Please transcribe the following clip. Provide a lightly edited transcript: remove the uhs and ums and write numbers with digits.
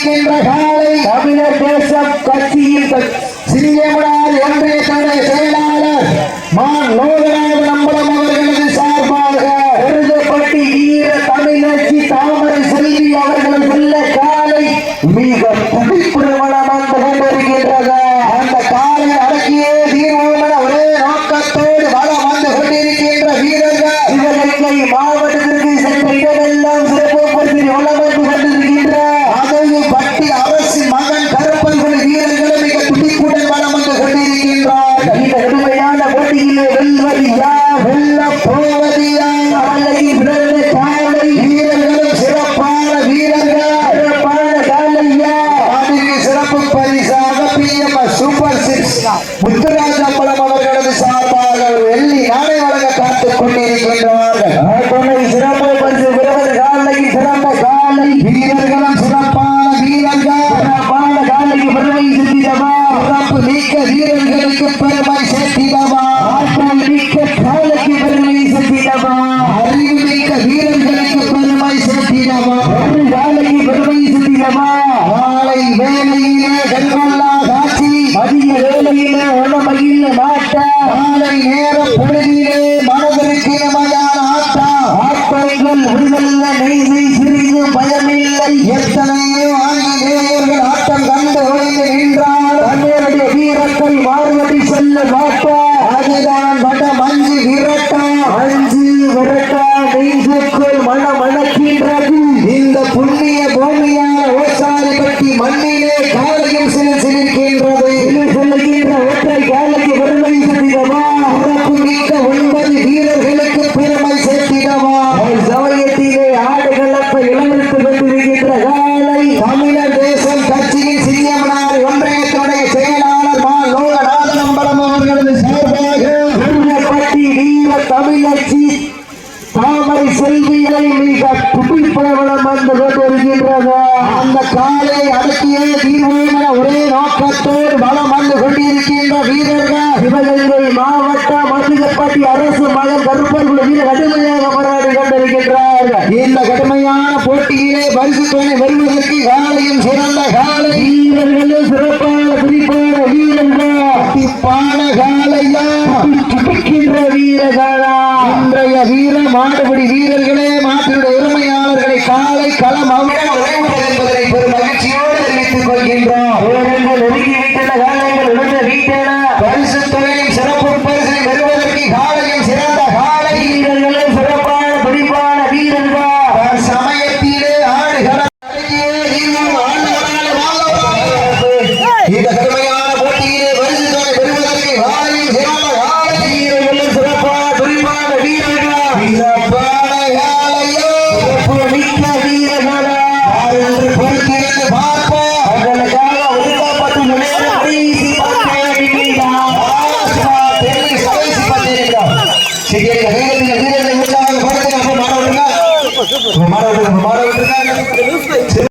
கொண்டிருக்கின்ற காலை தமிழர் தேசம் கட்சியின் சிங்கமனார் ஒன்றிய தடை செயலாளர் லோகநாத நம்பலம் அவர்களது சார்பாக எழுதப்பட்டி வீர தமிழச்சி தாமரை செல்வி அவர்களது செல்ல காலை மிக துடிப்புடன் வந்து கொண்டிருக்கின்றது. அந்த காலை அடக்கியே தீர்வோம் என ஒரே நோக்கத்தோடு வளம் வந்து கொண்டிருக்கின்ற வீரர்கள் சிவகங்கை மாவட்டத்திற்கு சென்ற இடமெல்லாம் சிறப்புப்படுத்தி வளம் வந்து கொண்டிருக்கின்ற அதையும் பட்டி அரசு மகன் கருப்பன்குடி வீரர்களும் மிக துடிப்புடன் வளம் வந்து கொண்டிருக்கின்றார். இந்த கடுமையான போட்டியிலே வெல்வது யார், வெல்ல போவது யார்? அவளை பிறந்த காலை வீரர்களும் சிறப்பான வீரர்கள், சிறப்பான காலையா அதுக்கு சிறப்பு பரிசாக பிஎம்எஸ் சூப்பர் சிக்ஸ் முத்துராஜ் அம்பலம் அவர்களது சார்பாக வெள்ளி நாணை வழங்க காத்துக் கொண்டிருக்கின்றார்கள். சிறப்பு பரிசு பெறுவது காலை சிறந்த காலை வீரர்களும் சிறப்பான வீரர்கள், சிறப்பான காலைக்கு பெருமை சேர்த்திடவா, சிறப்பு நீக்க வீரர்களுக்கு பெருமை சேர்த்திடவா, ஆற்றல் நீக்க காலைக்கு பெருமை சேர்த்திடவா, அறிவு நீக்க வீரர்களுக்கு பெருமை சேர்த்திடவா, காலைக்கு பெருமை சேர்த்திடவா. காலை வேலையிலே கண்கொள்ளா காட்சி, மதிய வேலையிலே உணமையில் மாட்ட, காலை நேர பொழுதிலே மனதிற்கு இனமையான ஆட்டங்கள் விடுதல்ல நெய்தை சிறிது பயமில்லை. எத்தனையோ ஆங்கிலேயர்கள் ஆட்டம் கண்டு ஓய்ந்து நின்றால் தன்னுடைய வீரத்தை மாறுபடி செல்ல மாட்டா, அதுதான் மனம் அஞ்சு விரட்டா, அஞ்சு விரட்டா நெய்துக்குள் மனம் அணக்கின்றது. இந்த புண்ணிய பூமியான ஓசாரிப்பட்டி மண்ணிலே காலையும் சிலிர்க்கின்றது. செல்லுகின்ற ஒற்றை காலைக்கு பெருமை சேர்த்திடவா, உறப்பு மிக்க 9 வீரர்களுக்கு பெருமை சேர்த்திடவா. சமயத்திலே ஆடுகளப்பை இளவெடுத்துக் கொண்டிருக்கின்ற காலை தமிழர் தேசம் கட்சியின் சிங்கமனார் ஒன்றியத்துடைய செயலாளர் லோகநாத நம்பலம் அவர்களது சார்பாக எழுதப்பட்டி வீர தமிழச்சி தாமரை செல்வியை மிக துடிப்புடன் வந்து கொண்டிருக்கின்றது. அந்த காலை அடக்கியே தீர்வோம் என ஒரே நோக்கத்தோடு வளம் வந்து கொண்டிருக்கின்ற வீரர்கள் சிவகங்கை மாவட்டம் மதுகப்பட்டி அரசு மகன் கருப்பன்குடி வீரர் கடுமையாக போராடி கொண்டிருக்கின்றார்கள். இந்த கடுமையான போட்டியிலே பரிசு தொகை வருவதற்கு காலையும் சிறந்த காலை வீரர்களும் சிறப்பான குறிப்பான வீரர்கள், துடிப்பான காலையா, துடிக்கின்ற வீரர்களா. இன்றைய வீர மாடுபடி வீரர்களே மாற்றினுடைய உரிமையாளர்களை காலை களம் என்பதை பெரும் மகிழ்ச்சியோடு தெரிவித்துக் கொள்கின்றோம். ஒதுக்கிவிட்டன காலைகள் உணர்ந்த வீட்டன பரிசு தொகையும் சிறப்பு பரிசை பெறுவதற்கு காலையும் சிறந்த காலை வீரர்களும் சிறப்பான துடிப்பான வீரர்கள் சமயத்திலே ஆடுகள இந்த கடுமையான போட்டியிலே பரிசு தொகை பெறுவதற்கு காலையும் சிறந்த காலை வீரர்களும் சிறப்பான துடிப்பான வீரர்கள், சிறப்பான காலையோ சிறப்பு மிக்க வீரர்கள் என்று பொறுத்திருந்து பார்ப்போம். அவர்களுக்காக ஒதுக்கப்பட்டு மாட விட்டுருக்காங்க.